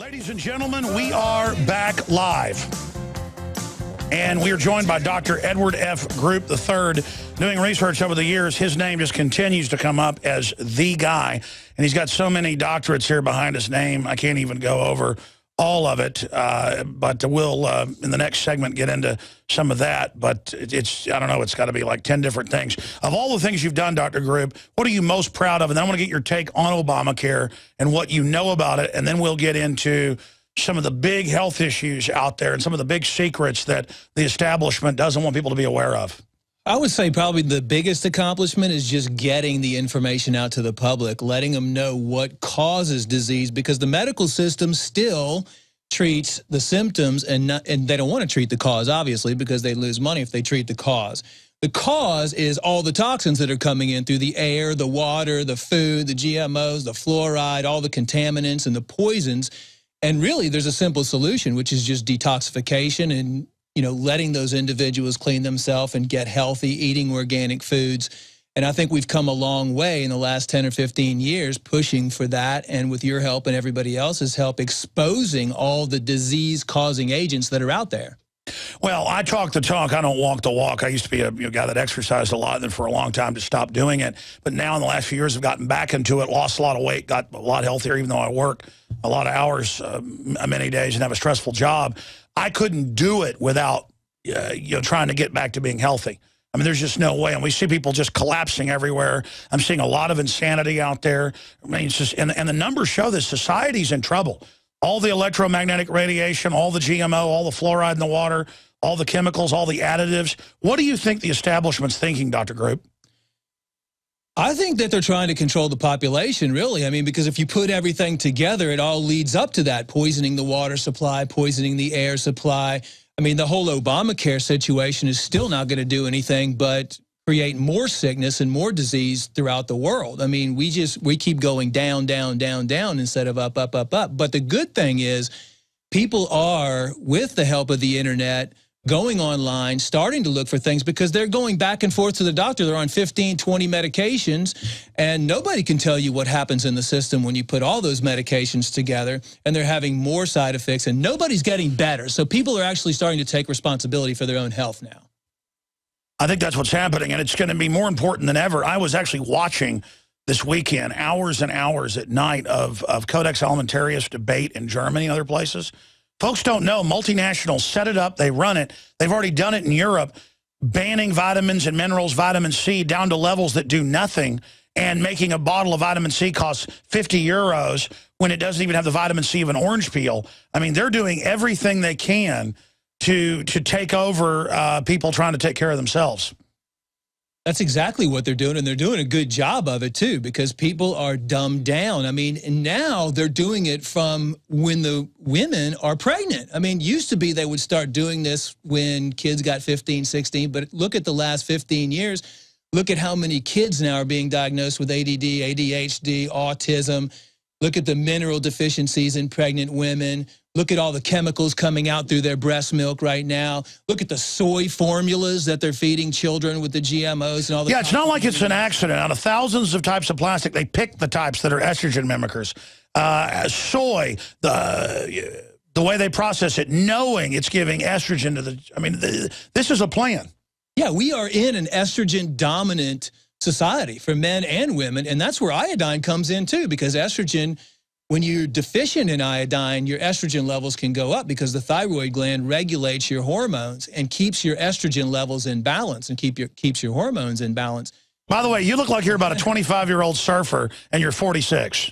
Ladies and gentlemen, we are back live. And we are joined by Dr. Edward F. Group III. Doing research over the years, his name just continues to come up as the guy. And he's got so many doctorates here behind his name, I can't even go over all of it. But we'll, in the next segment, get into some of that. But it's, I don't know, it's got to be like 10 different things. Of all the things you've done, Dr. Group, what are you most proud of? And then I want to get your take on Obamacare and what you know about it. And then we'll get into some of the big health issues out there and some of the big secrets that the establishment doesn't want people to be aware of. I would say probably the biggest accomplishment is just getting the information out to the public, letting them know what causes disease, because the medical system still treats the symptoms and they don't want to treat the cause, obviously, because they lose money if they treat the cause. The cause is all the toxins that are coming in through the air, the water, the food, the GMOs, the fluoride, all the contaminants and the poisons. And really, there's a simple solution, which is just detoxification and, you know, letting those individuals clean themselves and get healthy, eating organic foods. And I think we've come a long way in the last 10 or 15 years pushing for that. And with your help and everybody else's help, exposing all the disease-causing agents that are out there. Well, I talk the talk. I don't walk the walk. I used to be a guy that exercised a lot, and then for a long time to stop doing it. But now in the last few years, I've gotten back into it, lost a lot of weight, got a lot healthier, even though I work a lot of hours many days and have a stressful job. I couldn't do it without trying to get back to being healthy. I mean, there's just no way. And we see people just collapsing everywhere. I'm seeing a lot of insanity out there. I mean, it's just, and the numbers show that society's in trouble. All the electromagnetic radiation, all the GMO, all the fluoride in the water, all the chemicals, all the additives. What do you think the establishment's thinking, Dr. Group? I think that they're trying to control the population, really. I mean, because if you put everything together, it all leads up to that, poisoning the water supply, poisoning the air supply. I mean, the whole Obamacare situation is still not going to do anything but create more sickness and more disease throughout the world. I mean, we keep going down, down, down, down instead of up, up, up, up. But the good thing is people are, with the help of the internet, going online, starting to look for things because they're going back and forth to the doctor. They're on 15, 20 medications, and nobody can tell you what happens in the system when you put all those medications together, and they're having more side effects, and nobody's getting better. So people are actually starting to take responsibility for their own health now. I think that's what's happening, and it's going to be more important than ever. I was actually watching this weekend, hours and hours at night of Codex Alimentarius debate in Germany and other places. Folks don't know. Multinationals set it up. They run it. They've already done it in Europe, banning vitamins and minerals, vitamin C, down to levels that do nothing, and making a bottle of vitamin C cost 50 euros when it doesn't even have the vitamin C of an orange peel. I mean, they're doing everything they can to take over people trying to take care of themselves. That's exactly what they're doing, and they're doing a good job of it, too, because people are dumbed down. I mean, and now they're doing it from when the women are pregnant. I mean, used to be they would start doing this when kids got 15, 16, but look at the last 15 years. Look at how many kids now are being diagnosed with ADD, ADHD, autism. Look at the mineral deficiencies in pregnant women. Look at all the chemicals coming out through their breast milk right now. Look at the soy formulas that they're feeding children with the GMOs and all the... Yeah, it's not like it's an accident. Out of thousands of types of plastic, they pick the types that are estrogen mimickers. Soy, the way they process it, knowing it's giving estrogen to the... I mean, this is a plan. Yeah, we are in an estrogen-dominant society for men and women, and that's where iodine comes in, too, because estrogen... When you're deficient in iodine, your estrogen levels can go up because the thyroid gland regulates your hormones and keeps your estrogen levels in balance and keeps your hormones in balance. By the way, you look like you're about a 25-year-old surfer, and you're 46.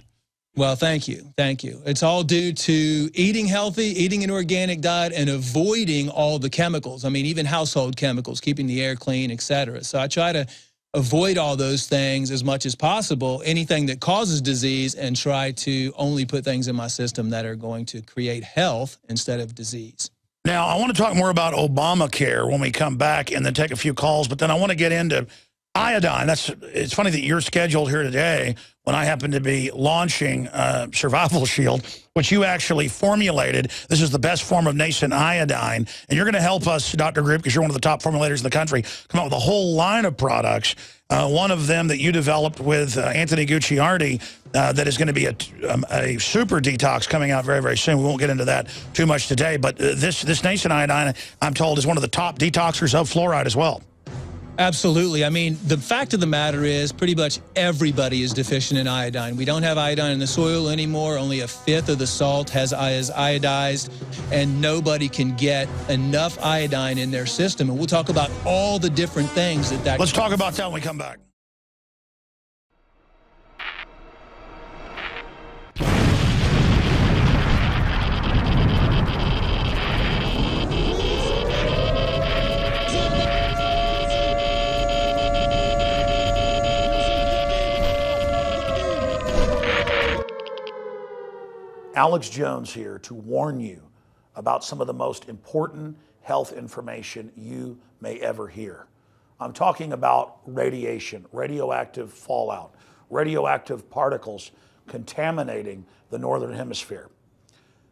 Well, thank you. Thank you. It's all due to eating healthy, eating an organic diet, and avoiding all the chemicals. I mean, even household chemicals, keeping the air clean, et cetera. So I try to avoid all those things as much as possible, anything that causes disease, and try to only put things in my system that are going to create health instead of disease. Now, I want to talk more about Obamacare when we come back and then take a few calls, but then I want to get into iodine. It's funny that you're scheduled here today when I happened to be launching Survival Shield, which you actually formulated. This is the best form of nascent iodine. And you're going to help us, Dr. Group, because you're one of the top formulators in the country, come up with a whole line of products. One of them that you developed with Anthony Gucciardi that is going to be a super detox coming out very, very soon. We won't get into that too much today. But this nascent iodine, I'm told, is one of the top detoxers of fluoride as well. Absolutely. I mean, the fact of the matter is pretty much everybody is deficient in iodine. We don't have iodine in the soil anymore. Only a fifth of the salt is iodized, and nobody can get enough iodine in their system. And we'll talk about all the different things that. Let's talk about that when we come back. Alex Jones here to warn you about some of the most important health information you may ever hear. I'm talking about radiation, radioactive fallout, radioactive particles contaminating the Northern Hemisphere.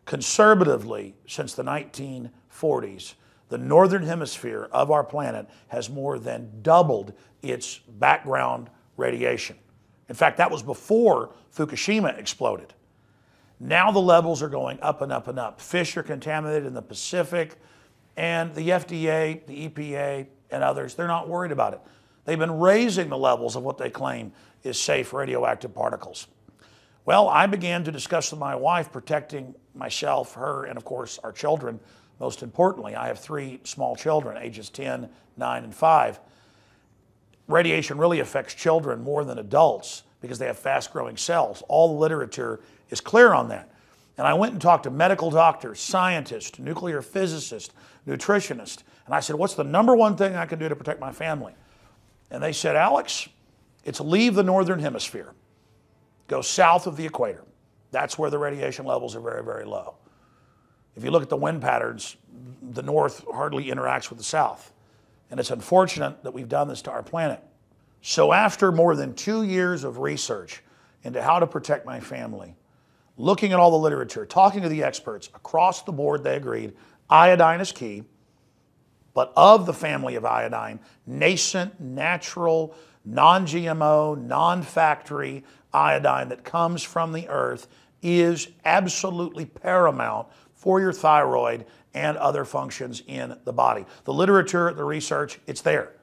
Conservatively, since the 1940s, the Northern Hemisphere of our planet has more than doubled its background radiation. In fact, that was before Fukushima exploded. Now the levels are going up and up and up. Fish are contaminated in the Pacific, and the FDA, the EPA, and others, they're not worried about it. They've been raising the levels of what they claim is safe radioactive particles. Well, I began to discuss with my wife protecting myself, her, and of course our children. Most importantly, I have 3 small children, ages 10, 9, and 5. Radiation really affects children more than adults because they have fast-growing cells. All the literature is clear on that. And I went and talked to medical doctors, scientists, nuclear physicists, nutritionists, and I said, what's the #1 thing I can do to protect my family? And they said, Alex, it's leave the Northern Hemisphere. Go south of the equator. That's where the radiation levels are very, very low. If you look at the wind patterns, the north hardly interacts with the south. And it's unfortunate that we've done this to our planet. So after more than 2 years of research into how to protect my family, looking at all the literature, talking to the experts, across the board they agreed iodine is key, but of the family of iodine, nascent, natural, non-GMO, non-factory iodine that comes from the earth is absolutely paramount for your thyroid and other functions in the body. The literature, the research, it's there.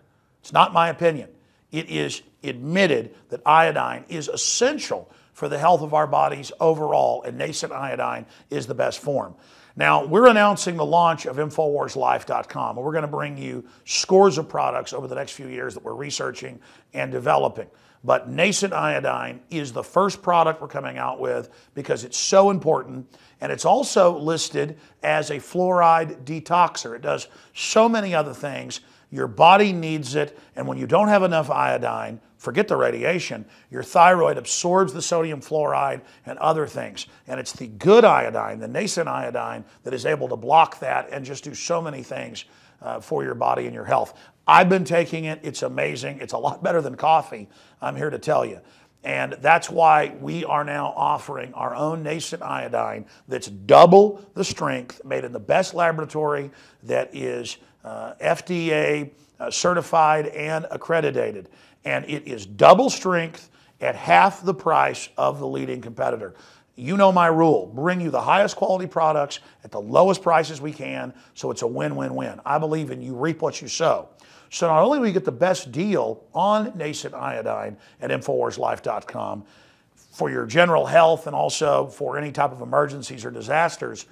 It's not my opinion. It is admitted that iodine is essential for the health of our bodies overall, and nascent iodine is the best form. Now, we're announcing the launch of InfoWarsLife.com, and we're going to bring you scores of products over the next few years that we're researching and developing. But nascent iodine is the first product we're coming out with because it's so important, and it's also listed as a fluoride detoxer. It does so many other things. Your body needs it, and when you don't have enough iodine, forget the radiation, your thyroid absorbs the sodium fluoride and other things. And it's the good iodine, the nascent iodine, that is able to block that and just do so many things for your body and your health. I've been taking it. It's amazing. It's a lot better than coffee, I'm here to tell you. And that's why we are now offering our own nascent iodine that's double the strength, made in the best laboratory that is FDA certified and accredited. And it is double strength at half the price of the leading competitor. You know my rule, bring you the highest quality products at the lowest prices we can, so it's a win-win-win. I believe in you reap what you sow. So not only will you get the best deal on nascent iodine at InfoWarsLife.com for your general health and also for any type of emergencies or disasters,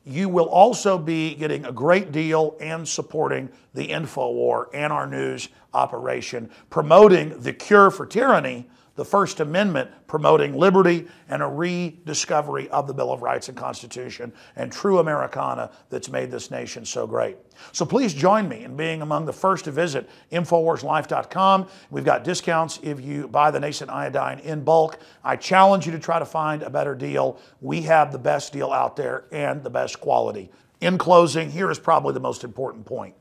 you will also be getting a great deal and supporting the InfoWar and our news operation, promoting the cure for tyranny, the First Amendment, promoting liberty and a rediscovery of the Bill of Rights and Constitution and true Americana that's made this nation so great. So please join me in being among the first to visit InfoWarsLife.com. We've got discounts if you buy the nascent iodine in bulk. I challenge you to try to find a better deal. We have the best deal out there and the best quality. In closing, here is probably the most important point.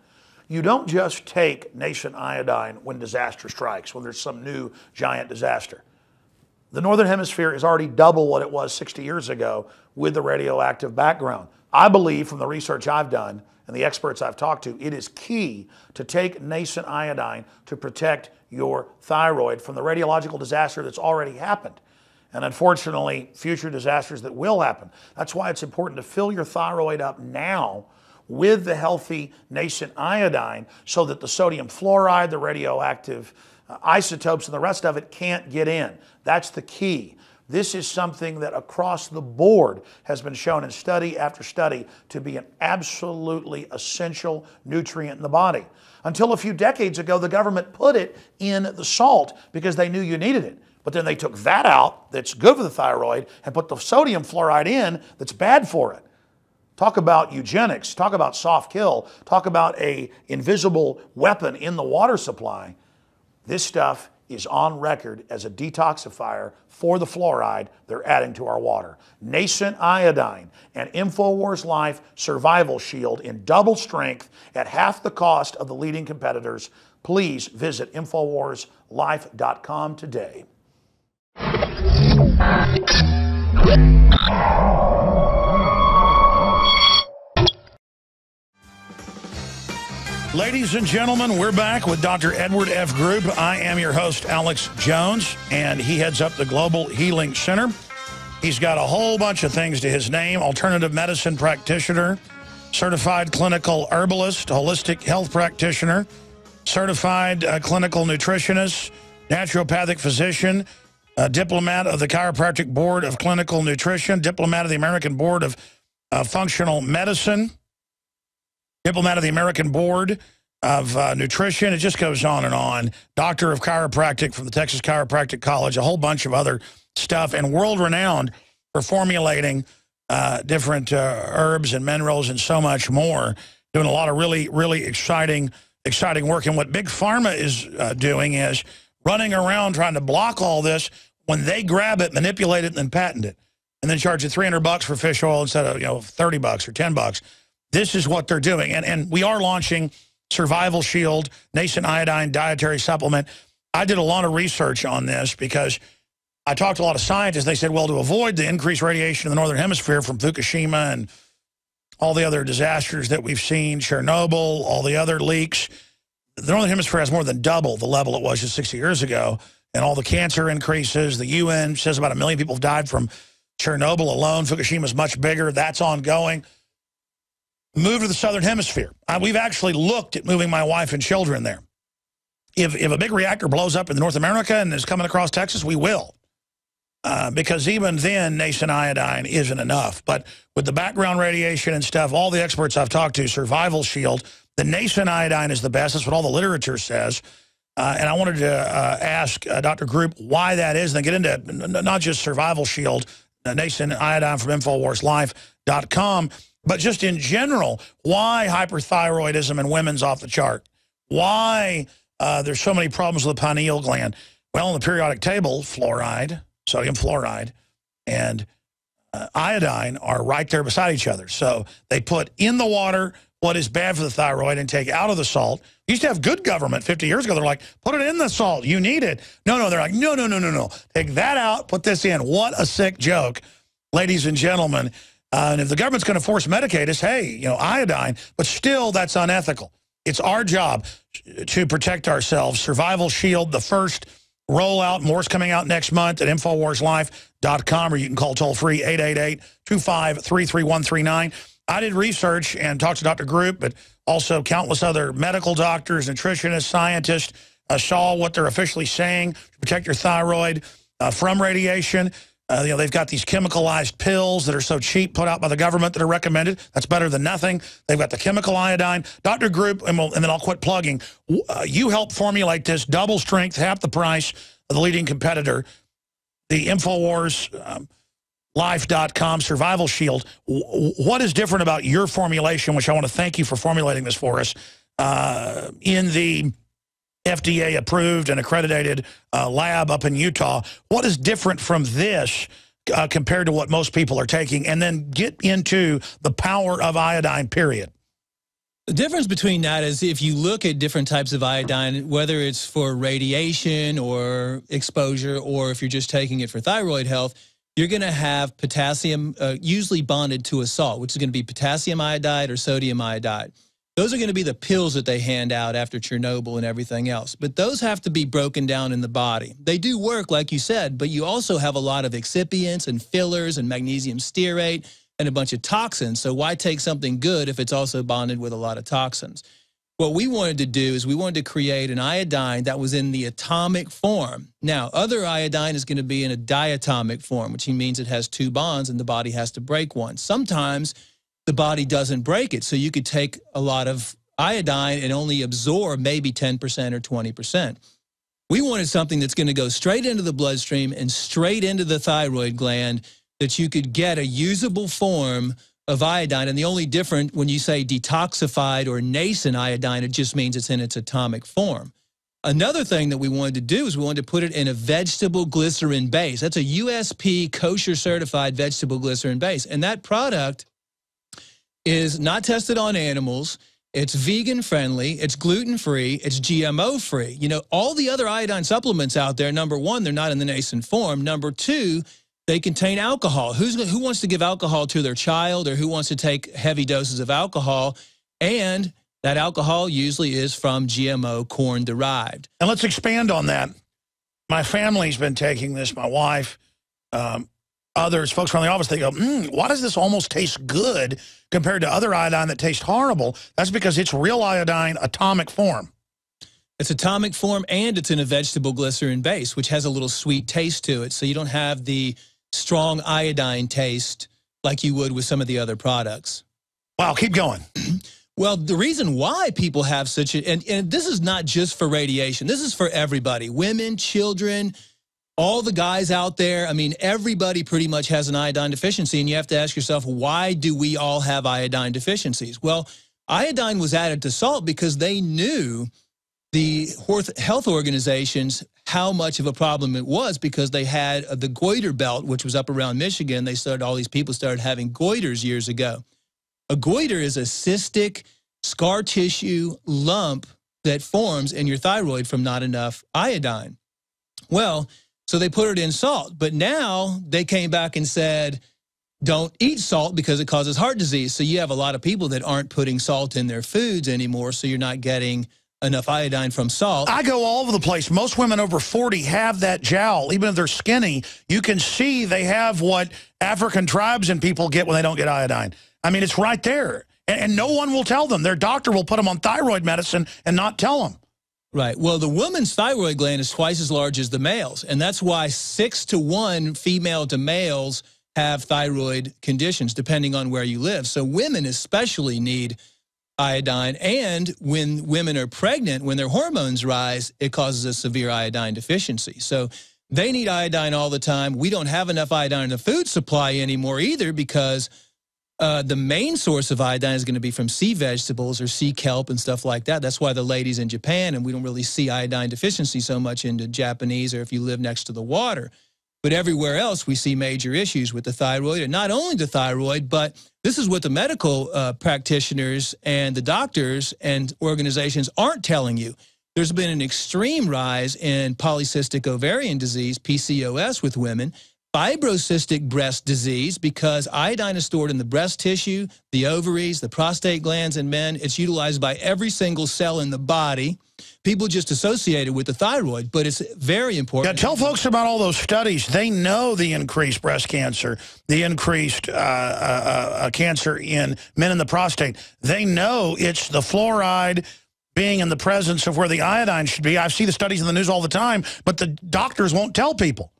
You don't just take nascent iodine when disaster strikes, when there's some new giant disaster. The Northern Hemisphere is already double what it was 60 years ago with the radioactive background. I believe from the research I've done and the experts I've talked to, it is key to take nascent iodine to protect your thyroid from the radiological disaster that's already happened. And unfortunately, future disasters that will happen. That's why it's important to fill your thyroid up now with the healthy nascent iodine so that the sodium fluoride, the radioactive isotopes, and the rest of it can't get in. That's the key. This is something that across the board has been shown in study after study to be an absolutely essential nutrient in the body. Until a few decades ago, the government put it in the salt because they knew you needed it. But then they took that out, that's good for the thyroid, and put the sodium fluoride in that's bad for it. Talk about eugenics, talk about soft kill, talk about an invisible weapon in the water supply. This stuff is on record as a detoxifier for the fluoride they're adding to our water. Nascent iodine and InfoWars Life Survival Shield in double strength at half the cost of the leading competitors. Please visit InfoWarsLife.com today. Ladies and gentlemen, we're back with Dr. Edward F. Group. I am your host, Alex Jones, and he heads up the Global Healing Center. He's got a whole bunch of things to his name: alternative medicine practitioner, certified clinical herbalist, holistic health practitioner, certified clinical nutritionist, naturopathic physician, diplomat of the Chiropractic Board of Clinical Nutrition, diplomat of the American Board of Functional Medicine, diplomat of the American Board of Nutrition. It just goes on and on. Doctor of Chiropractic from the Texas Chiropractic College, a whole bunch of other stuff, and world-renowned for formulating different herbs and minerals and so much more. Doing a lot of really, really exciting work. And what Big Pharma is doing is running around trying to block all this when they grab it, manipulate it, and then patent it, and then charge you $300 for fish oil instead of $30 or $10. This is what they're doing. And we are launching Survival Shield, nascent iodine dietary supplement. I did a lot of research on this because I talked to a lot of scientists. They said, well, to avoid the increased radiation in the Northern Hemisphere from Fukushima and all the other disasters that we've seen, Chernobyl, all the other leaks, the Northern Hemisphere has more than double the level it was just 60 years ago. And all the cancer increases. The UN says about 1 million people have died from Chernobyl alone. Fukushima is much bigger. That's ongoing. Move to the Southern Hemisphere. We've actually looked at moving my wife and children there. If a big reactor blows up in North America and is coming across Texas, we will. Because even then, nascent iodine isn't enough. But with the background radiation and stuff, all the experts I've talked to, Survival Shield, the nascent iodine is the best. That's what all the literature says. And I wanted to ask Dr. Group why that is, and then get into not just Survival Shield, nascent iodine from InfoWarsLife.com, but just in general, why hyperthyroidism in women's off the chart. Why there's so many problems with the pineal gland. Well, in the periodic table, fluoride, sodium fluoride, and iodine are right there beside each other. So they put in the water what is bad for the thyroid and take out of the salt. We used to have good government 50 years ago. They're like, put it in the salt. You need it. No, they're like, no. Take that out, put this in. What a sick joke, ladies and gentlemen. And if the government's going to force Medicaid us, hey, iodine, but still that's unethical. It's our job to protect ourselves. Survival Shield, the first rollout. More's coming out next month at InfoWarsLife.com, or you can call toll-free 888-25-33139. I did research and talked to Dr. Group, but also countless other medical doctors, nutritionists, scientists, saw what they're officially saying to protect your thyroid from radiation. They've got these chemicalized pills that are so cheap put out by the government that are recommended. That's better than nothing. They've got the chemical iodine. Dr. Group, and then I'll quit plugging. You helped formulate this double strength, half the price of the leading competitor, the InfoWars Life.com Survival Shield. What is different about your formulation, which I want to thank you for formulating this for us, in the FDA approved and accredited lab up in Utah? What is different from this compared to what most people are taking? And then get into the power of iodine, period. The difference between that is if you look at different types of iodine, whether it's for radiation or exposure, or if you're just taking it for thyroid health, you're going to have potassium usually bonded to a salt, which is going to be potassium iodide or sodium iodide. Those are going to be the pills that they hand out after Chernobyl and everything else. But those have to be broken down in the body. They do work, like you said, but you also have a lot of excipients and fillers and magnesium stearate and a bunch of toxins. So why take something good if it's also bonded with a lot of toxins? What we wanted to do is we wanted to create an iodine that was in the atomic form. Now, other iodine is going to be in a diatomic form, which means it has two bonds and the body has to break one. Sometimes the body doesn't break it, so you could take a lot of iodine and only absorb maybe 10% or 20%. We wanted something that's going to go straight into the bloodstream and straight into the thyroid gland, that you could get a usable form of iodine. And the only different, when you say detoxified or nascent iodine, it just means it's in its atomic form. Another thing that we wanted to do is we wanted to put it in a vegetable glycerin base. That's a USP kosher certified vegetable glycerin base. And that product is not tested on animals. It's vegan friendly, it's gluten free, it's GMO free. You know, all the other iodine supplements out there, number one, they're not in the nascent form. Number two, they contain alcohol. Who wants to give alcohol to their child, or who wants to take heavy doses of alcohol? And that alcohol usually is from GMO corn derived. And let's expand on that. My family's been taking this, my wife, others, folks from the office, they go, why does this almost taste good compared to other iodine that tastes horrible? That's because it's real iodine, atomic form. It's atomic form, and it's in a vegetable glycerin base, which has a little sweet taste to it. So you don't have the strong iodine taste like you would with some of the other products. Wow, keep going. Well, the reason why people have such a, and this is not just for radiation, this is for everybody, women, children, all the guys out there. I mean, everybody pretty much has an iodine deficiency, and you have to ask yourself, why do we all have iodine deficiencies? Well, iodine was added to salt because they knew, the health organizations, how much of a problem it was, because they had the goiter belt, which was up around Michigan. All these people started having goiters years ago. A goiter is a cystic scar tissue lump that forms in your thyroid from not enough iodine. Well, so they put it in salt, but now they came back and said, don't eat salt because it causes heart disease. So you have a lot of people that aren't putting salt in their foods anymore, so you're not getting enough iodine from salt. I go all over the place. Most women over 40 have that jowl. Even if they're skinny, you can see they have what African tribes and people get when they don't get iodine. I mean, it's right there. And no one will tell them. Their doctor will put them on thyroid medicine and not tell them. Right. Well, the woman's thyroid gland is twice as large as the male's, and that's why 6 to 1 female to males have thyroid conditions, depending on where you live. So women especially need iodine, and when women are pregnant, when their hormones rise, it causes a severe iodine deficiency. So they need iodine all the time. We don't have enough iodine in the food supply anymore either, because the main source of iodine is going to be from sea vegetables or sea kelp and stuff like that. That's why the ladies in Japan, and we don't really see iodine deficiency so much in the Japanese, or if you live next to the water. But everywhere else, we see major issues with the thyroid, and not only the thyroid, but this is what the medical practitioners and the doctors and organizations aren't telling you. There's been an extreme rise in polycystic ovarian disease, PCOS, with women, fibrocystic breast disease, because iodine is stored in the breast tissue, the ovaries, the prostate glands in men. It's utilized by every single cell in the body. People just associate it with the thyroid, but it's very important. Yeah, tell folks about all those studies. They know the increased breast cancer, the increased cancer in men in the prostate. They know it's the fluoride being in the presence of where the iodine should be. I see the studies in the news all the time, but the doctors won't tell people.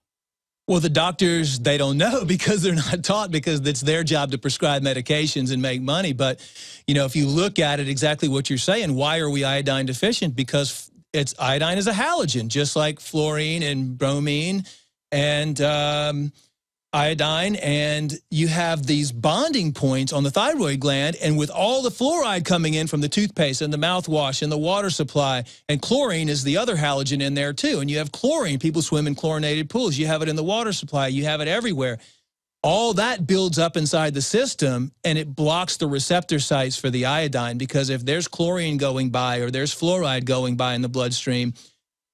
Well, the doctors, they don't know because they're not taught, because it's their job to prescribe medications and make money. But, you know, if you look at it, exactly what you're saying, why are we iodine deficient? Because iodine is a halogen, just like fluorine and bromine and iodine. And you have these bonding points on the thyroid gland. And with all the fluoride coming in from the toothpaste and the mouthwash and the water supply, and chlorine is the other halogen in there too. And you have chlorine. People swim in chlorinated pools. You have it in the water supply. You have it everywhere. all that builds up inside the system, and it blocks the receptor sites for the iodine, because if there's chlorine going by or there's fluoride going by in the bloodstream,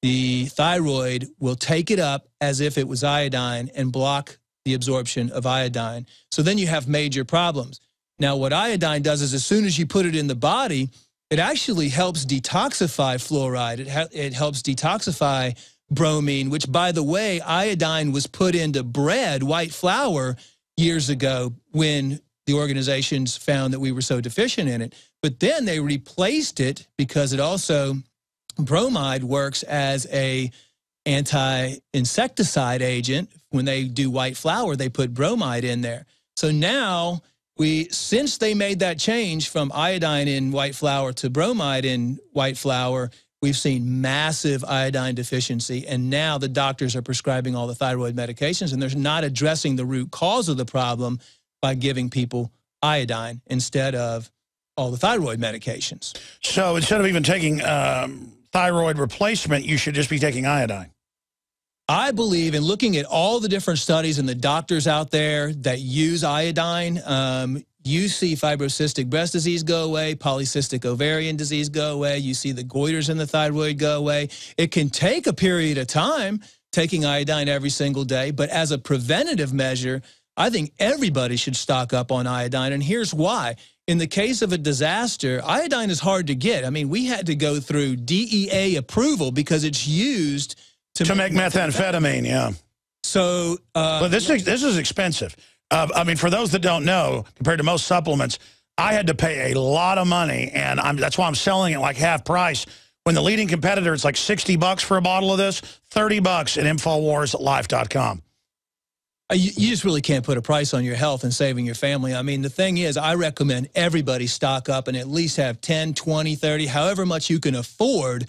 the thyroid will take it up as if it was iodine and block the absorption of iodine. So then you have major problems. Now, what iodine does is as soon as you put it in the body, it actually helps detoxify fluoride. It helps detoxify bromine, which, by the way, iodine was put into bread, white flour, years ago when the organizations found that we were so deficient in it. But then they replaced it because it also, bromide works as a anti-insecticide agent. When they do white flour, they put bromide in there. So now, since they made that change from iodine in white flour to bromide in white flour, we've seen massive iodine deficiency, and now the doctors are prescribing all the thyroid medications, and they're not addressing the root cause of the problem by giving people iodine instead of all the thyroid medications. So instead of even taking thyroid replacement, you should just be taking iodine. I believe in looking at all the different studies and the doctors out there that use iodine. You see fibrocystic breast disease go away, polycystic ovarian disease go away. You see the goiters in the thyroid go away. It can take a period of time taking iodine every single day, but as a preventative measure, I think everybody should stock up on iodine, and here's why. In the case of a disaster, iodine is hard to get. I mean, we had to go through DEA approval because it's used to make methamphetamine, yeah. So, but this is expensive. I mean, for those that don't know, compared to most supplements, I had to pay a lot of money, and that's why I'm selling it like half price. When the leading competitor, it's like $60 for a bottle of this, $30 at InfoWarsLife.com. You just really can't put a price on your health and saving your family. I mean, the thing is, I recommend everybody stock up and at least have 10, 20, 30, however much you can afford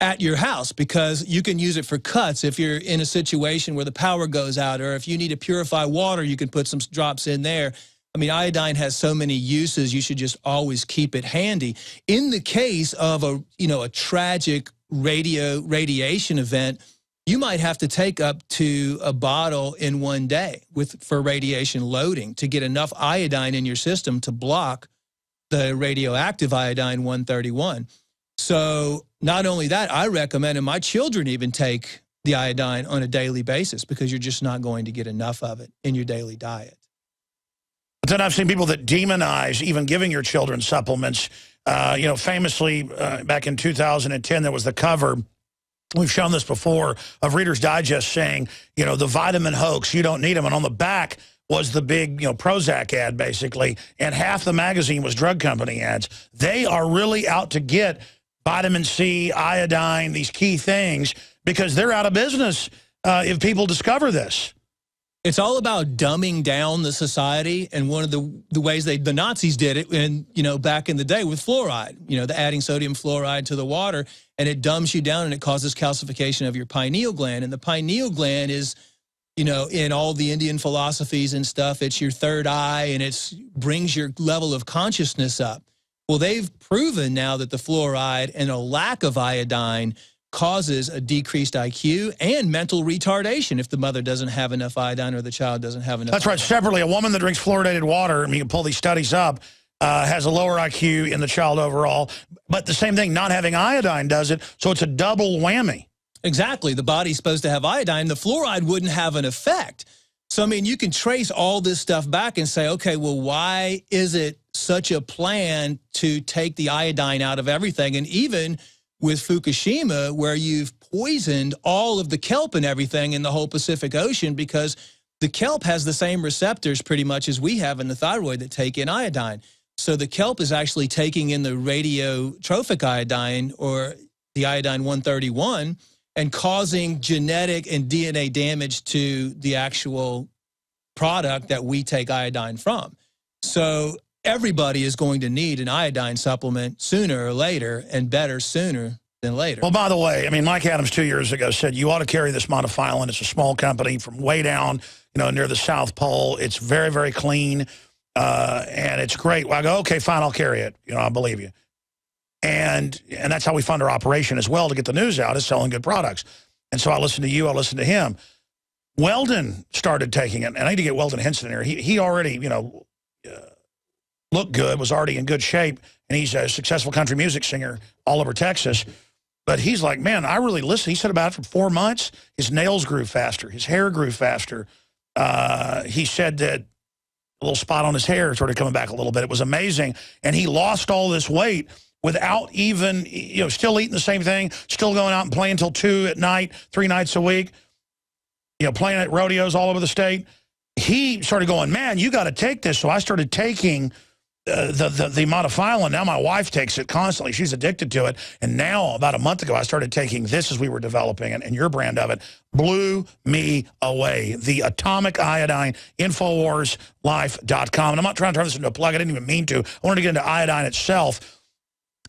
at your house, because you can use it for cuts if you're in a situation where the power goes out, or if you need to purify water, you can put some drops in there. I mean, iodine has so many uses, you should just always keep it handy. In the case of a tragic radiation event, you might have to take up to a bottle in one day for radiation loading to get enough iodine in your system to block the radioactive iodine 131. So not only that, I recommend, and my children even take the iodine on a daily basis, because you're just not going to get enough of it in your daily diet. But then I've seen people that demonize even giving your children supplements. Famously, back in 2010, there was the cover, we've shown this before, of Reader's Digest saying, the vitamin hoax, you don't need them. And on the back was the big, Prozac ad, basically, and half the magazine was drug company ads. They are really out to get vitamin C, iodine, these key things, because they're out of business if people discover this. It's all about dumbing down the society, and one of the ways the Nazis did it, and back in the day with fluoride, the adding sodium fluoride to the water, and it dumbs you down and it causes calcification of your pineal gland. And the pineal gland is, in all the Indian philosophies and stuff, it's your third eye, and it brings your level of consciousness up. Well, they've proven now that the fluoride and a lack of iodine causes a decreased IQ and mental retardation if the mother doesn't have enough iodine or the child doesn't have enough. That's right. Separately, a woman that drinks fluoridated water, you can pull these studies up, has a lower IQ in the child overall. But the same thing, not having iodine does it, so it's a double whammy. Exactly. The body's supposed to have iodine. The fluoride wouldn't have an effect. So, I mean, you can trace all this stuff back and say, okay, well, why is it such a plan to take the iodine out of everything? And even with Fukushima, where you've poisoned all of the kelp and everything in the whole Pacific Ocean, because the kelp has the same receptors pretty much as we have in the thyroid that take in iodine. So the kelp is actually taking in the radiotrophic iodine, or the iodine 131, and causing genetic and DNA damage to the actual product that we take iodine from. So everybody is going to need an iodine supplement sooner or later, and better sooner than later. Well, by the way, I mean, Mike Adams 2 years ago said you ought to carry this monofilin. It's a small company from way down, near the South Pole. It's very, very clean, and it's great. Well, I go, okay, fine, I'll carry it. I believe you. And that's how we fund our operation as well, to get the news out, is selling good products. And so I listened to you, I listened to him. Weldon started taking it, and I need to get Weldon Henson in here. He already, you know, looked good, was already in good shape, and he's a successful country music singer all over Texas. But he's like, man, I really listened. He said about it for 4 months. His nails grew faster. His hair grew faster. He said that a little spot on his hair started coming back a little bit. It was amazing. And he lost all this weight without even, you know, still eating the same thing, still going out and playing till 2 at night, 3 nights a week, you know, playing at rodeos all over the state. He started going, man, you got to take this. So I started taking the Modifilan. Now my wife takes it constantly. She's addicted to it. And now, about a month ago, I started taking this as we were developing it, and your brand of it blew me away. The Atomic Iodine, InfoWarsLife.com. And I'm not trying to turn this into a plug. I didn't even mean to. I wanted to get into iodine itself.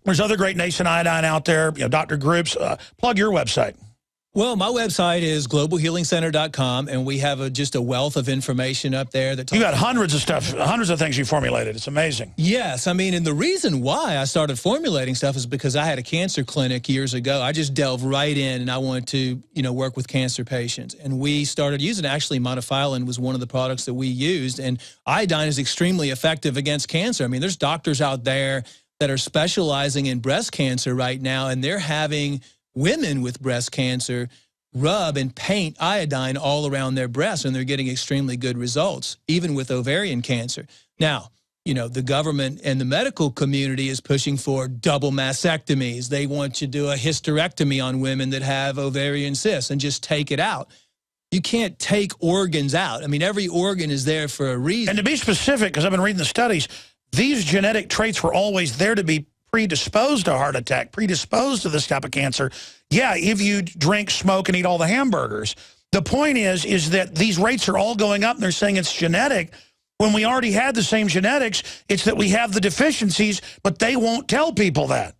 There's other great nascent iodine out there, you know, doctor groups. Plug your website. Well, my website is globalhealingcenter.com, and we have just a wealth of information up there. That you got hundreds of stuff, hundreds of things you formulated. It's amazing. Yes. I mean, and the reason why I started formulating stuff is because I had a cancer clinic years ago. I just delved right in, and I wanted to, you know, work with cancer patients. And we started using, actually, Modifilan was one of the products that we used. And iodine is extremely effective against cancer. I mean, there's doctors out there that are specializing in breast cancer right now, and they're having women with breast cancer rub and paint iodine all around their breasts, and they're getting extremely good results, even with ovarian cancer. Now, you know, the government and the medical community is pushing for double mastectomies. They want you to do a hysterectomy on women that have ovarian cysts and just take it out. You can't take organs out. I mean, every organ is there for a reason. And to be specific, because I've been reading the studies, these genetic traits were always there to be predisposed to heart attack, predisposed to this type of cancer. Yeah, if you drink, smoke, and eat all the hamburgers. The point is that these rates are all going up, and they're saying it's genetic. When we already had the same genetics, it's that we have the deficiencies, but they won't tell people that.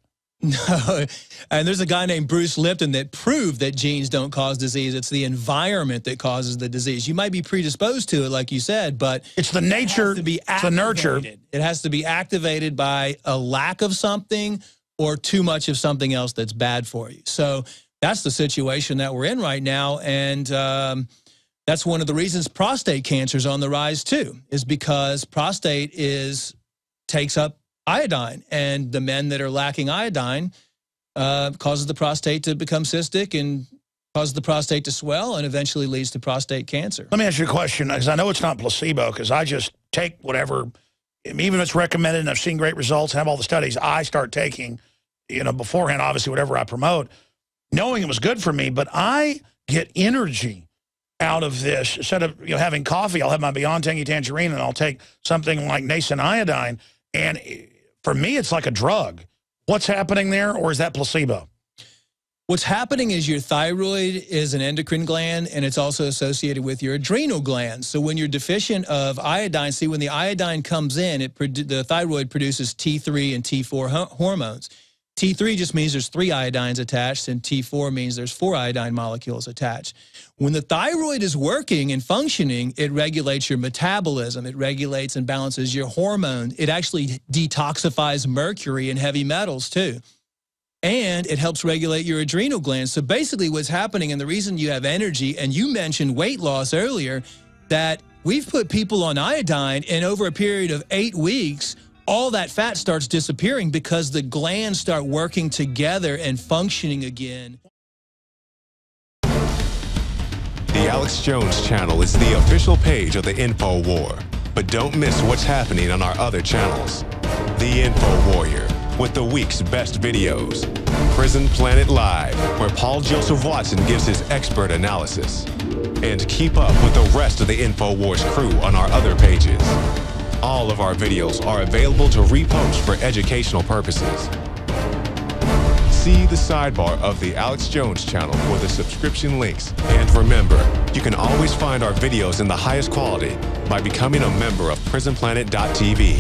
No, and there's a guy named Bruce Lipton that proved that genes don't cause disease. It's the environment that causes the disease. You might be predisposed to it, like you said, but it's the nature, it's the nurture. It has to be activated by a lack of something or too much of something else that's bad for you. So that's the situation that we're in right now, and that's one of the reasons prostate cancer is on the rise too, is because prostate takes up iodine, and the men that are lacking iodine causes the prostate to become cystic and causes the prostate to swell and eventually leads to prostate cancer. Let me ask you a question, because I know it's not placebo, because I just take whatever, even if it's recommended and I've seen great results and have all the studies, I start taking, you know, beforehand, obviously, whatever I promote, knowing it was good for me, but I get energy out of this. Instead of, you know, having coffee, I'll have my Beyond Tangy Tangerine, and I'll take something like nascent iodine, and for me, it's like a drug. What's happening there, or is that placebo? What's happening is your thyroid is an endocrine gland, and it's also associated with your adrenal glands. So when you're deficient of iodine, see, when the iodine comes in, the thyroid produces T3 and T4 hormones. T3 just means there's 3 iodines attached, and T4 means there's 4 iodine molecules attached. When the thyroid is working and functioning, it regulates your metabolism. It regulates and balances your hormone. It actually detoxifies mercury and heavy metals too. And it helps regulate your adrenal glands. So basically what's happening, and the reason you have energy, and you mentioned weight loss earlier, that we've put people on iodine, and over a period of 8 weeks, all that fat starts disappearing because the glands start working together and functioning again. The Alex Jones channel is the official page of the Info War. But don't miss what's happening on our other channels. The Info Warrior, with the week's best videos. Prison Planet Live, where Paul Joseph Watson gives his expert analysis. And keep up with the rest of the Info Wars crew on our other pages. All of our videos are available to repost for educational purposes. See the sidebar of the Alex Jones channel for the subscription links. And remember, you can always find our videos in the highest quality by becoming a member of PrisonPlanet.tv.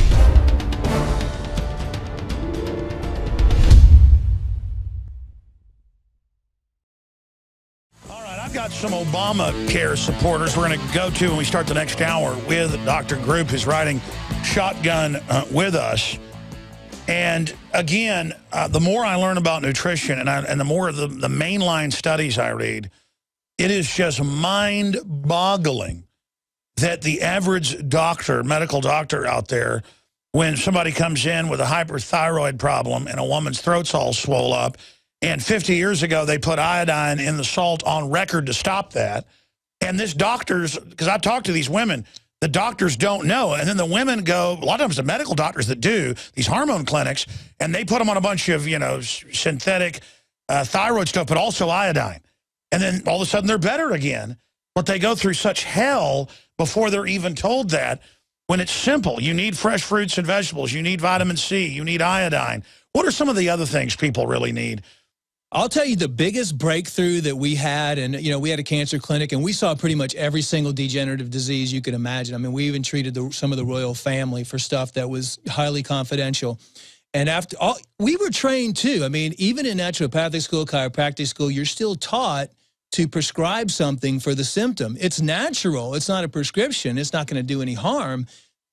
I've got some Obamacare supporters we're going to go to when we start the next hour with Dr. Group, who's riding shotgun with us. And again, the more I learn about nutrition and the more of the mainline studies I read, It is just mind-boggling that the average doctor, medical doctor out there, when somebody comes in with a hyperthyroid problem and a woman's throat's all swole up, and 50 years ago they put iodine in the salt on record to stop that, and this doctors, because I've talked to these women, the doctors don't know, and then the women go, a lot of times the medical doctors that do these hormone clinics, and they put them on a bunch of, you know, synthetic thyroid stuff, but also iodine. And then all of a sudden they're better again. But they go through such hell before they're even told that, when it's simple. You need fresh fruits and vegetables. You need vitamin C. You need iodine. What are some of the other things people really need? I'll tell you the biggest breakthrough that we had, and, you know, we had a cancer clinic, and we saw pretty much every single degenerative disease you could imagine. I mean, we even treated some of the royal family for stuff that was highly confidential. And after all, we were trained too. I mean, even in naturopathic school, chiropractic school, you're still taught to prescribe something for the symptom. It's natural. It's not a prescription. It's not going to do any harm.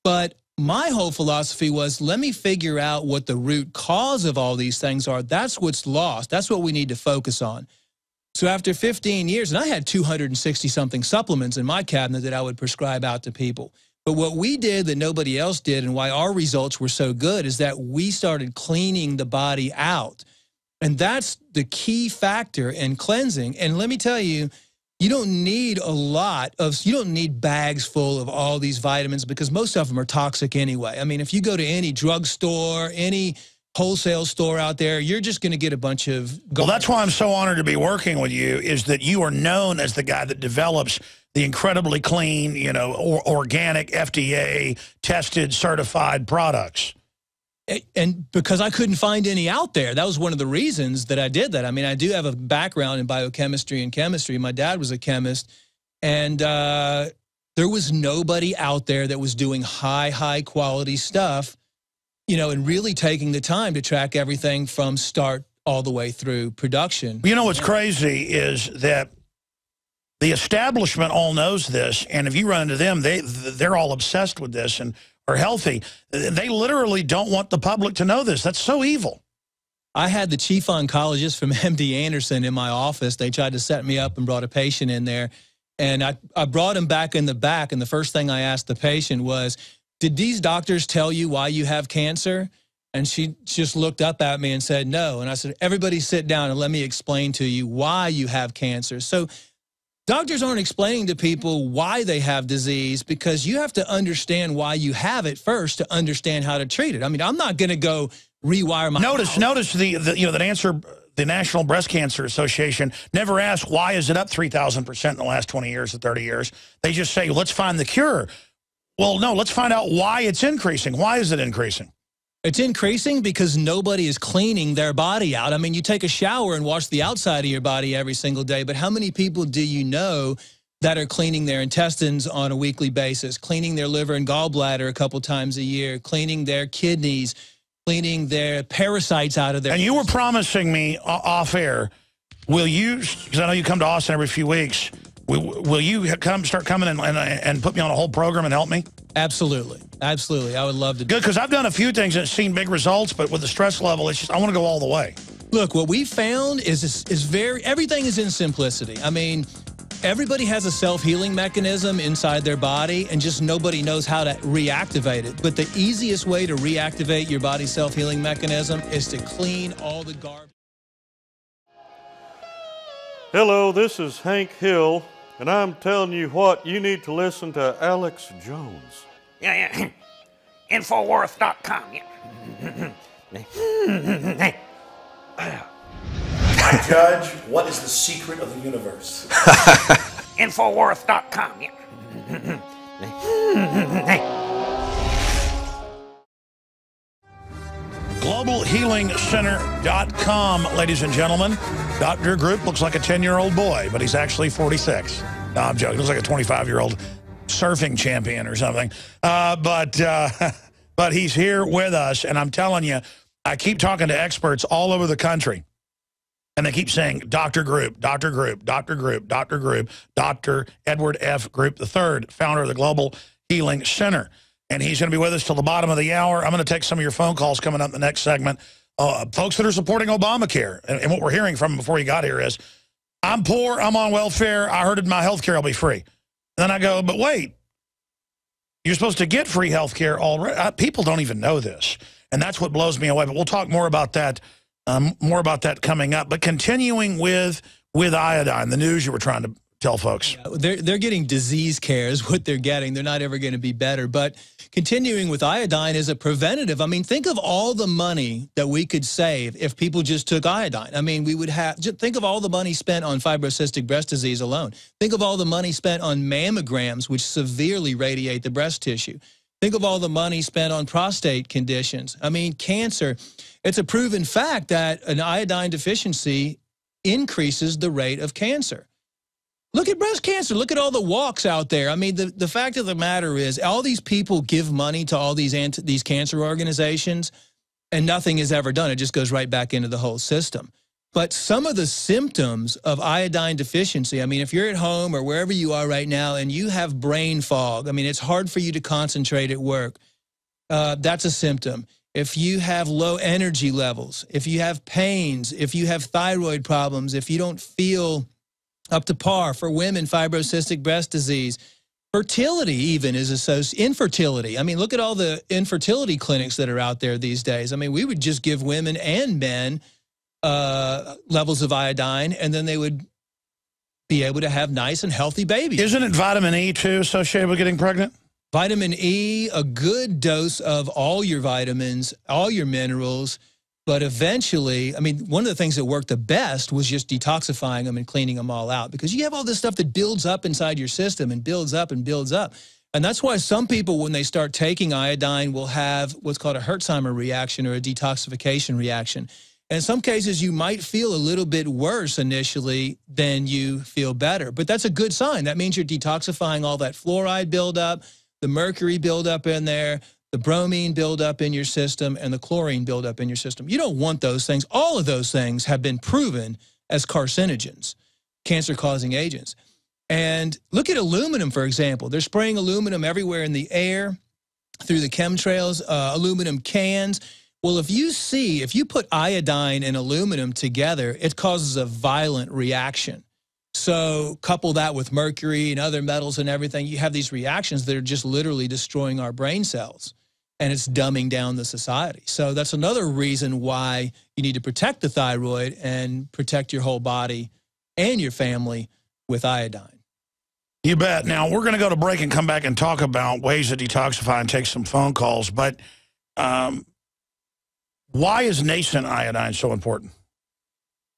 But my whole philosophy was, let me figure out what the root cause of all these things are. That's what's lost. That's what we need to focus on. So after 15 years, and I had 260-something supplements in my cabinet that I would prescribe out to people. But what we did that nobody else did, and why our results were so good, is that we started cleaning the body out. And that's the key factor in cleansing. And let me tell you, you don't need you don't need bags full of all these vitamins, because most of them are toxic anyway. I mean, if you go to any drugstore, any wholesale store out there, you're just going to get a bunch of... Well, that's why I'm so honored to be working with you, is that you are known as the guy that develops the incredibly clean, you know, organic, FDA, tested, certified products. And because I couldn't find any out there, that was one of the reasons that I did that. I mean, I do have a background in biochemistry and chemistry. My dad was a chemist, and there was nobody out there that was doing high quality stuff, you know, and really taking the time to track everything from start all the way through production. You know what's crazy is that the establishment all knows this, and if you run into them, they're all obsessed with this and are healthy. They literally don't want the public to know this. That's so evil. I had the chief oncologist from MD Anderson in my office. They tried to set me up and brought a patient in there. And I brought him back in the back, and the first thing I asked the patient was, did these doctors tell you why you have cancer? And she just looked up at me and said, no. And I said, everybody sit down and let me explain to you why you have cancer. So doctors aren't explaining to people why they have disease, because you have to understand why you have it first to understand how to treat it. I mean, I'm not going to go rewire my Notice the National Breast Cancer Association never asked, why is it up 3,000% in the last 20 years to 30 years? They just say, let's find the cure. Well, no, let's find out why it's increasing. Why is it increasing? It's increasing because nobody is cleaning their body out. I mean, you take a shower and wash the outside of your body every single day, but how many people do you know that are cleaning their intestines on a weekly basis, cleaning their liver and gallbladder a couple times a year, cleaning their kidneys, cleaning their parasites out of their... And you were promising me off air, will you, because I know you come to Austin every few weeks, will you start coming and put me on a whole program and help me? Absolutely. Absolutely. I would love to do Good, because I've done a few things and seen big results, but with the stress level, it's just, I want to go all the way. Look, what we found is everything is in simplicity. I mean, everybody has a self-healing mechanism inside their body, and just nobody knows how to reactivate it. But the easiest way to reactivate your body's self-healing mechanism is to clean all the garbage. Hello, this is Hank Hill, and I'm telling you what, you need to listen to Alex Jones. Yeah. Infowars.com. Yeah. My judge, what is the secret of the universe? Infowars.com. Yeah. GlobalHealingCenter.com, ladies and gentlemen. Dr. Group looks like a 10-year-old boy, but he's actually 46. No, I'm joking. He looks like a 25-year-old surfing champion or something. But he's here with us, and I'm telling you, I keep talking to experts all over the country, and they keep saying, Dr. Group, Dr. Group, Dr. Group, Dr. Group, Dr. Edward F. Group III, founder of the Global Healing Center. And he's going to be with us till the bottom of the hour. I'm going to take some of your phone calls coming up in the next segment. Folks that are supporting Obamacare, and what we're hearing from him before he got here is, I'm poor, I'm on welfare, I heard my health care will be free. Then I go, but wait, you're supposed to get free health care already. People don't even know this, and that's what blows me away. But we'll talk more about that coming up. But continuing with iodine, the news you were trying to tell folks. Yeah, they're getting disease care is what they're getting. They're not ever going to be better. But continuing with iodine is a preventative. I mean, think of all the money that we could save if people just took iodine. I mean, we would have, just think of all the money spent on fibrocystic breast disease alone. Think of all the money spent on mammograms, which severely radiate the breast tissue. Think of all the money spent on prostate conditions. I mean, cancer. It's a proven fact that an iodine deficiency increases the rate of cancer. Look at breast cancer. Look at all the walks out there. I mean, the fact of the matter is all these people give money to all these cancer organizations, and nothing is ever done. It just goes right back into the whole system. But some of the symptoms of iodine deficiency, I mean, if you're at home or wherever you are right now and you have brain fog, I mean, it's hard for you to concentrate at work. That's a symptom. If you have low energy levels, if you have pains, if you have thyroid problems, if you don't feel up to par, for women, fibrocystic breast disease, fertility even is associated, infertility. I mean, look at all the infertility clinics that are out there these days. I mean, we would just give women and men levels of iodine, and then they would be able to have nice and healthy babies. Isn't it vitamin E, too, associated with getting pregnant? Vitamin E, a good dose of all your vitamins, all your minerals. But eventually, I mean, one of the things that worked the best was just detoxifying them and cleaning them all out, because you have all this stuff that builds up inside your system and builds up and builds up. And that's why some people, when they start taking iodine, will have what's called a Herxheimer reaction or a detoxification reaction. And in some cases, you might feel a little bit worse initially than you feel better. But that's a good sign. That means you're detoxifying all that fluoride buildup, the mercury buildup in there, the bromine buildup in your system, and the chlorine buildup in your system. You don't want those things. All of those things have been proven as carcinogens, cancer-causing agents. And look at aluminum, for example. They're spraying aluminum everywhere in the air, through the chemtrails, aluminum cans. Well, if you put iodine and aluminum together, it causes a violent reaction. So couple that with mercury and other metals and everything, you have these reactions that are just literally destroying our brain cells, and it's dumbing down the society. So that's another reason why you need to protect the thyroid and protect your whole body and your family with iodine. You bet. Now, we're going to go to break and come back and talk about ways to detoxify and take some phone calls. But why is nascent iodine so important?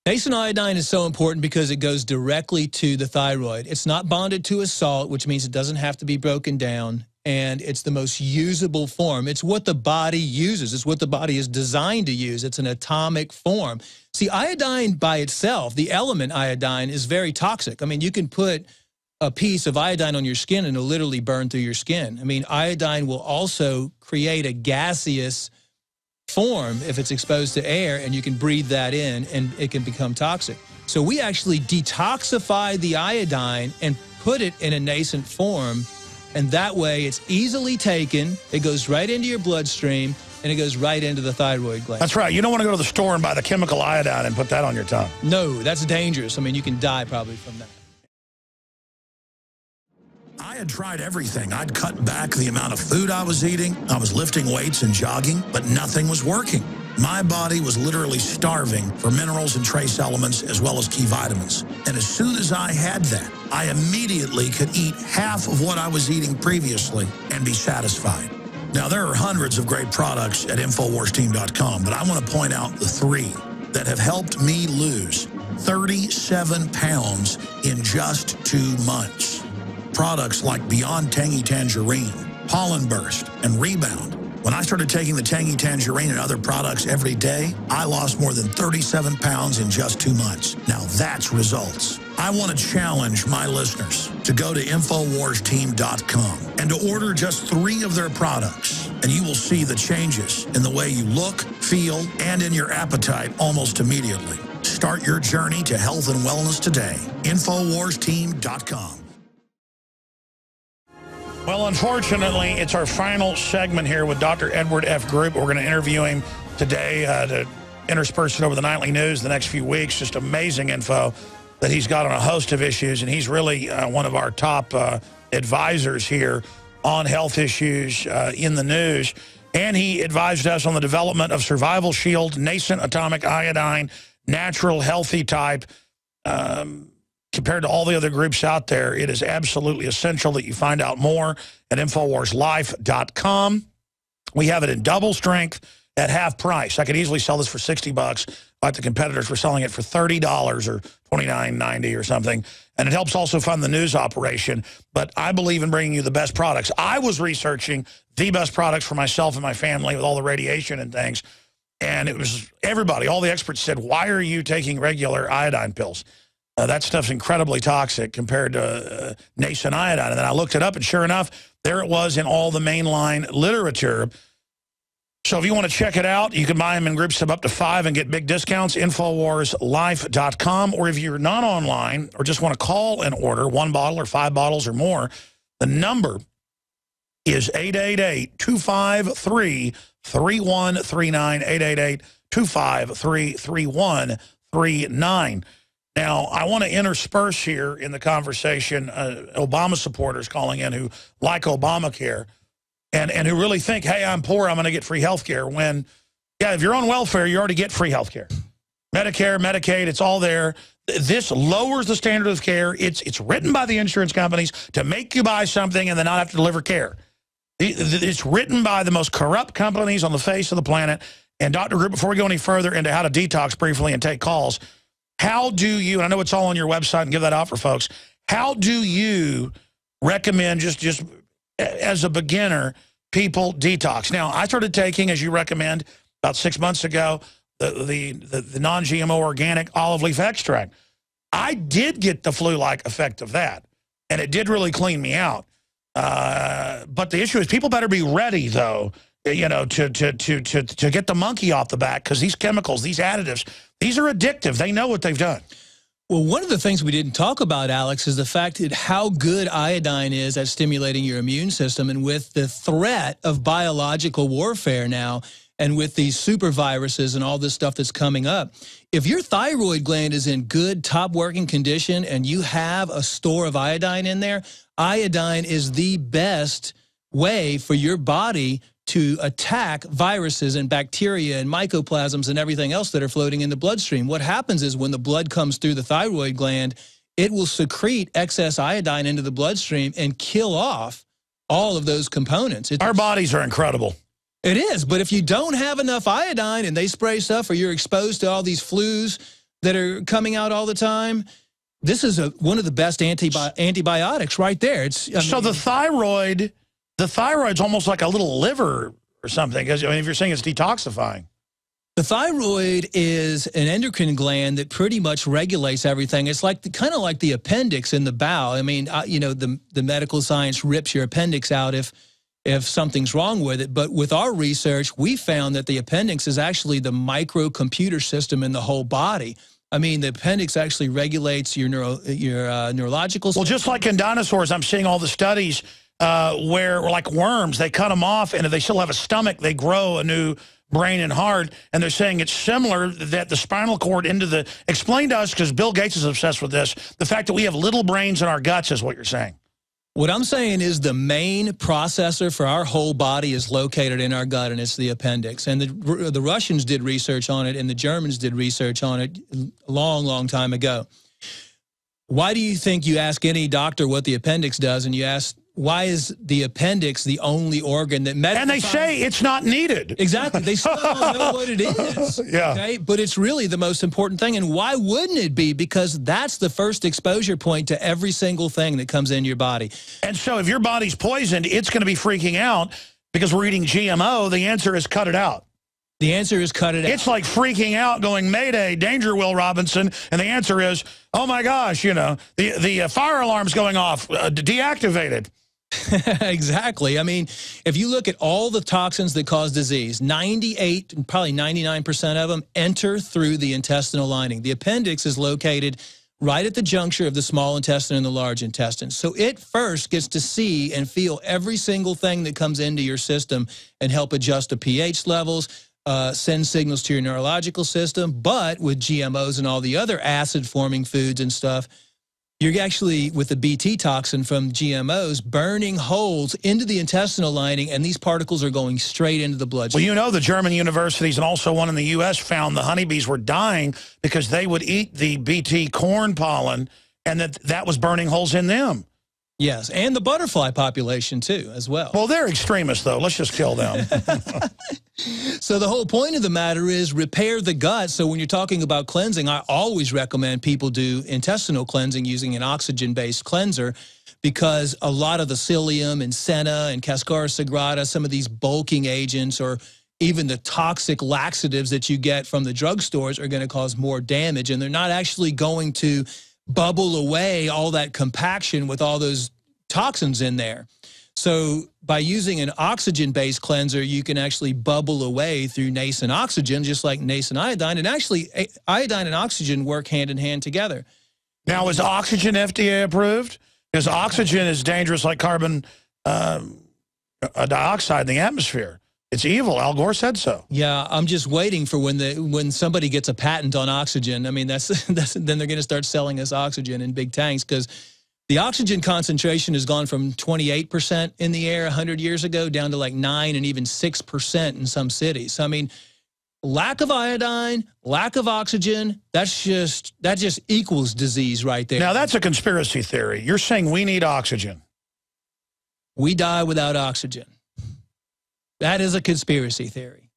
Nascent iodine is so important because it goes directly to the thyroid. It's not bonded to a salt, which means it doesn't have to be broken down, and it's the most usable form. It's what the body uses. It's what the body is designed to use. It's an atomic form. See, iodine by itself, the element iodine, is very toxic. I mean, you can put a piece of iodine on your skin and it'll literally burn through your skin. I mean, iodine will also create a gaseous form if it's exposed to air, and you can breathe that in and it can become toxic. So we actually detoxify the iodine and put it in a nascent form, and that way it's easily taken, it goes right into your bloodstream, and it goes right into the thyroid gland. That's right. You don't want to go to the store and buy the chemical iodine and put that on your tongue. No, that's dangerous. I mean, you can die probably from that. I had tried everything. I'd cut back the amount of food I was eating. I was lifting weights and jogging, but nothing was working. My body was literally starving for minerals and trace elements as well as key vitamins. And as soon as I had that, I immediately could eat half of what I was eating previously and be satisfied. Now, there are hundreds of great products at InfoWarsTeam.com, but I want to point out the 3 that have helped me lose 37 pounds in just 2 months. Products like Beyond Tangy Tangerine, Pollen Burst, and Rebound. When I started taking the Tangy Tangerine and other products every day, I lost more than 37 pounds in just 2 months. Now that's results. I want to challenge my listeners to go to InfoWarsTeam.com and to order just 3 of their products, and you will see the changes in the way you look, feel, and in your appetite almost immediately. Start your journey to health and wellness today. InfoWarsTeam.com. Well, unfortunately, it's our final segment here with Dr. Edward F. Group. We're going to interview him today to intersperse it over the nightly news the next few weeks. Just amazing info. that he's got on a host of issues, and he's really one of our top advisors here on health issues in the news. And he advised us on the development of Survival Shield, nascent atomic iodine, natural, healthy type. Compared to all the other groups out there, it is absolutely essential that you find out more at InfoWarsLife.com. We have it in double strength at half price. I could easily sell this for $60, like the competitors were selling it for $30 or $29.90 or something. And it helps also fund the news operation. But I believe in bringing you the best products. I was researching the best products for myself and my family with all the radiation and things. And it was everybody, all the experts said, why are you taking regular iodine pills? That stuff's incredibly toxic compared to nascent iodine. And then I looked it up, and sure enough, there it was in all the mainline literature. So if you want to check it out, you can buy them in groups of up to 5 and get big discounts, InfoWarsLife.com. Or if you're not online or just want to call and order 1 bottle or 5 bottles or more, the number is 888-253-3139, 888-253-3139. Now, I want to intersperse here in the conversation Obama supporters calling in who like Obamacare and who really think, hey, I'm poor, I'm going to get free health care. When, yeah, if you're on welfare, you already get free health care. Medicare, Medicaid, it's all there. This lowers the standard of care. It's written by the insurance companies to make you buy something and then not have to deliver care. It's written by the most corrupt companies on the face of the planet. And Dr. Group, before we go any further into how to detox briefly and take calls, how do you, and I know it's all on your website and give that out for folks, how do you recommend just as a beginner people detox? Now, I started taking, as you recommend, about 6 months ago, the non-GMO organic olive leaf extract. I did get the flu-like effect of that, and it did really clean me out. But the issue is people better be ready, though, you know, to get the monkey off the back, because these chemicals, these additives, these are addictive. They know what they've done. Well, one of the things we didn't talk about, Alex, is the fact that how good iodine is at stimulating your immune system. And with the threat of biological warfare now, and with these super viruses and all this stuff that's coming up, if your thyroid gland is in good, top working condition and you have a store of iodine in there, iodine is the best way for your body to attack viruses and bacteria and mycoplasms and everything else that are floating in the bloodstream. What happens is when the blood comes through the thyroid gland, it will secrete excess iodine into the bloodstream and kill off all of those components. Our bodies are incredible. It is, but if you don't have enough iodine and they spray stuff, or you're exposed to all these flus that are coming out all the time, this is one of the best antibiotics right there. So the thyroid's almost like a little liver or something, because I mean, if you're saying it's detoxifying. The thyroid is an endocrine gland that pretty much regulates everything. It's like kind of like the appendix in the bowel. I mean, you know, the medical science rips your appendix out if something's wrong with it. But with our research, we found that the appendix is actually the microcomputer system in the whole body. I mean, the appendix actually regulates your neurological system. Well, just like in dinosaurs, I'm seeing all the studies where, like worms, they cut them off, and if they still have a stomach, they grow a new brain and heart. And they're saying it's similar, that the spinal cord into the... Explain to us, because Bill Gates is obsessed with this, the fact that we have little brains in our guts is what you're saying. What I'm saying is the main processor for our whole body is located in our gut, and it's the appendix. And the Russians did research on it, and the Germans did research on it a long, long time ago. Why do you think you ask any doctor what the appendix does, and you ask, why is the appendix the only organ that... And they say it's not needed. Exactly. They still don't know what it is. Yeah. Okay? But it's really the most important thing. And why wouldn't it be? Because that's the first exposure point to every single thing that comes in your body. And so if your body's poisoned, it's going to be freaking out because we're eating GMO. The answer is cut it out. The answer is cut it out. It's like freaking out, going, Mayday, danger, Will Robinson. And the answer is, oh, my gosh, you know, the fire alarm's going off, deactivated. Exactly. I mean, if you look at all the toxins that cause disease, 98, probably 99% of them enter through the intestinal lining. The appendix is located right at the juncture of the small intestine and the large intestine. So it first gets to see and feel every single thing that comes into your system and help adjust the pH levels, send signals to your neurological system. But with GMOs and all the other acid-forming foods and stuff, you're actually, with the Bt toxin from GMOs, burning holes into the intestinal lining, and these particles are going straight into the bloodstream. Well, you know, the German universities and also one in the U.S. found the honeybees were dying because they would eat the Bt corn pollen, and that was burning holes in them. Yes, and the butterfly population, too, as well. Well, they're extremists, though. Let's just kill them. So the whole point of the matter is repair the gut. So when you're talking about cleansing, I always recommend people do intestinal cleansing using an oxygen-based cleanser, because a lot of the psyllium and senna and cascara sagrada, some of these bulking agents, or even the toxic laxatives that you get from the drugstores, are going to cause more damage, and they're not actually going to bubble away all that compaction with all those toxins in there. So by using an oxygen-based cleanser, you can actually bubble away through nascent oxygen, just like nascent iodine. And actually, iodine and oxygen work hand in hand together. Now, is oxygen FDA approved? Because oxygen is dangerous like carbon dioxide in the atmosphere. It's evil. Al Gore said so. Yeah, I'm just waiting for when somebody gets a patent on oxygen. I mean, then they're going to start selling us oxygen in big tanks, because the oxygen concentration has gone from 28% in the air 100 years ago down to like 9 and even 6% in some cities. So, I mean, lack of iodine, lack of oxygen, that just equals disease right there. Now, that's a conspiracy theory. You're saying we need oxygen. We die without oxygen. That is a conspiracy theory.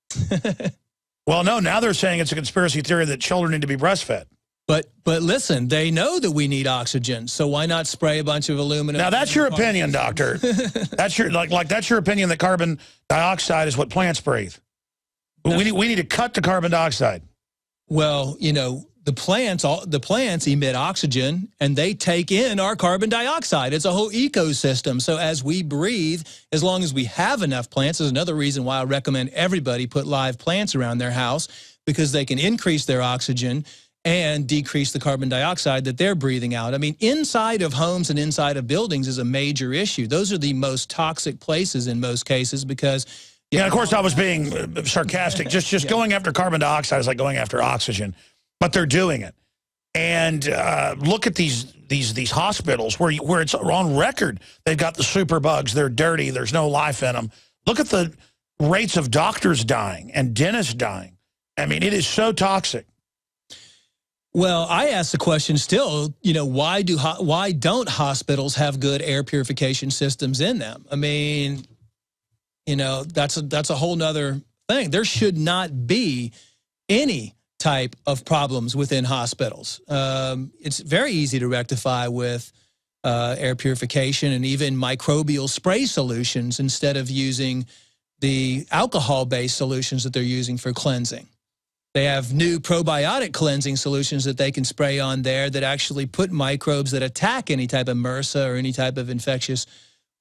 Well, no, now they're saying it's a conspiracy theory that children need to be breastfed. But listen, they know that we need oxygen, so why not spray a bunch of aluminum? Now, that's your opinion, doctor. That's your that's your opinion that carbon dioxide is what plants breathe. No. We need to cut the carbon dioxide. Well, you know, the plants emit oxygen, and they take in our carbon dioxide. It's a whole ecosystem. So as we breathe, as long as we have enough plants, is another reason why I recommend everybody put live plants around their house, because they can increase their oxygen and decrease the carbon dioxide that they're breathing out. I mean, inside of homes and inside of buildings is a major issue. Those are the most toxic places in most cases, because... Yeah, of course, I was being sarcastic. Just going after carbon dioxide is like going after oxygen. But they're doing it. And look at these hospitals where it's on record. They've got the super bugs. They're dirty. There's no life in them. Look at the rates of doctors dying and dentists dying. I mean, it is so toxic. Well, I ask the question still, you know, why don't hospitals have good air purification systems in them? I mean, you know, that's a whole nother thing. There should not be any type of problems within hospitals. It's very easy to rectify with air purification and even microbial spray solutions instead of using the alcohol-based solutions that they're using for cleansing. They have new probiotic cleansing solutions that they can spray on there that actually put microbes that attack any type of MRSA or any type of infectious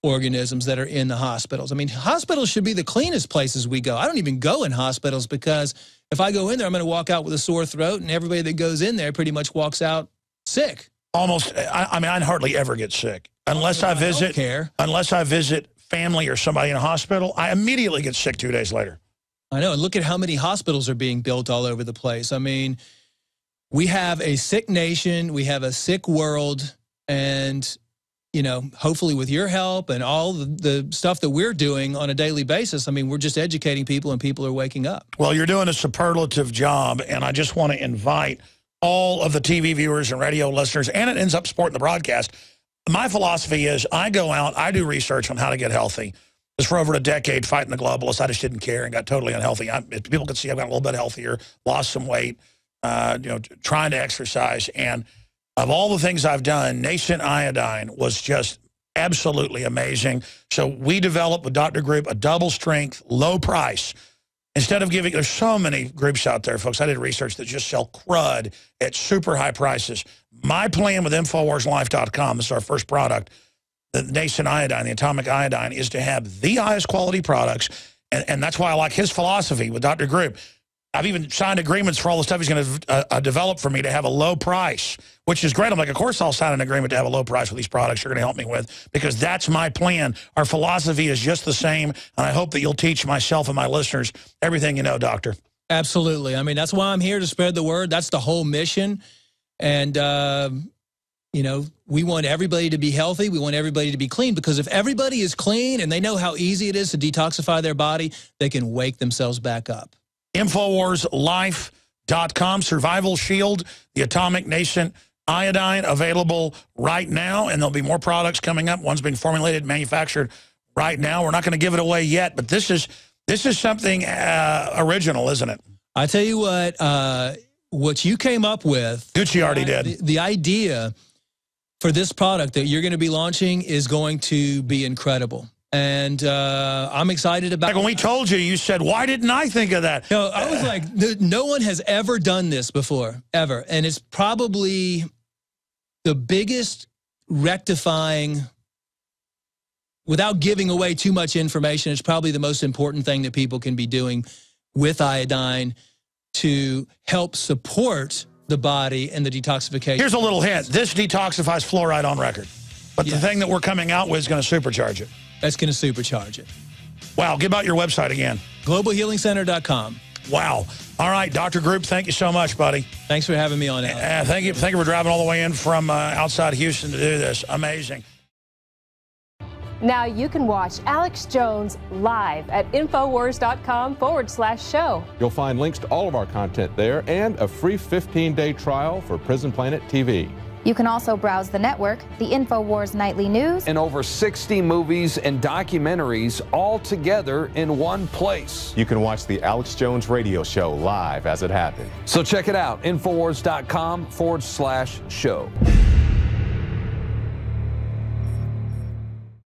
organisms that are in the hospitals. I mean, hospitals should be the cleanest places we go. I don't even go in hospitals, because if I go in there, I'm going to walk out with a sore throat, and everybody that goes in there pretty much walks out sick. Almost. I mean, I hardly ever get sick unless I visit. Unless I visit family or somebody in a hospital, I immediately get sick 2 days later. I know. And look at how many hospitals are being built all over the place. I mean, we have a sick nation. We have a sick world. And, you know, hopefully with your help and all the stuff that we're doing on a daily basis, I mean, we're just educating people, and people are waking up. Well, you're doing a superlative job, and I just want to invite all of the TV viewers and radio listeners, and it ends up supporting the broadcast. My philosophy is I go out, I do research on how to get healthy. Because for over a decade fighting the globalists, I just didn't care and got totally unhealthy. People could see I've got a little bit healthier, lost some weight, you know, trying to exercise. And of all the things I've done, nascent iodine was just absolutely amazing. So we developed with Dr. Group a double strength, low price. Instead of giving, there's so many groups out there, folks. I did research that just sell crud at super high prices. My plan with InfoWarsLife.com, this is our first product, the nascent iodine, the atomic iodine, is to have the highest quality products. And that's why I like his philosophy with Dr. Group. I've even signed agreements for all the stuff he's going to develop for me to have a low price, which is great. I'm like, of course I'll sign an agreement to have a low price with these products you're going to help me with, because that's my plan. Our philosophy is just the same, and I hope that you'll teach myself and my listeners everything you know, Doctor. Absolutely. I mean, that's why I'm here, to spread the word. That's the whole mission. And, you know, we want everybody to be healthy. We want everybody to be clean, because if everybody is clean and they know how easy it is to detoxify their body, they can wake themselves back up. InfoWarsLife.com, Survival Shield, the Atomic Nascent Iodine, available right now, and there'll be more products coming up. One's being formulated, manufactured right now. We're not going to give it away yet, but this is something original, isn't it? I tell you what you came up with. Gucci already did. The idea for this product that you're going to be launching is going to be incredible. And I'm excited about it. Like when we told you, you said, why didn't I think of that? No, I was like, no one has ever done this before, ever. And it's probably the biggest rectifying, without giving away too much information, it's probably the most important thing that people can be doing with iodine to help support the body and the detoxification. Here's a little hint. This detoxifies fluoride on record. But the thing that we're coming out with is going to supercharge it. That's going to supercharge it. Wow. Give out your website again. GlobalHealingCenter.com. Wow. All right, Dr. Group, thank you so much, buddy. Thanks for having me on. Thank you for driving all the way in from outside Houston to do this. Amazing. Now you can watch Alex Jones live at Infowars.com/show. You'll find links to all of our content there and a free 15-day trial for Prison Planet TV. You can also browse the network, the InfoWars Nightly News, and over 60 movies and documentaries all together in one place. You can watch the Alex Jones radio show live as it happens. So check it out, Infowars.com/show.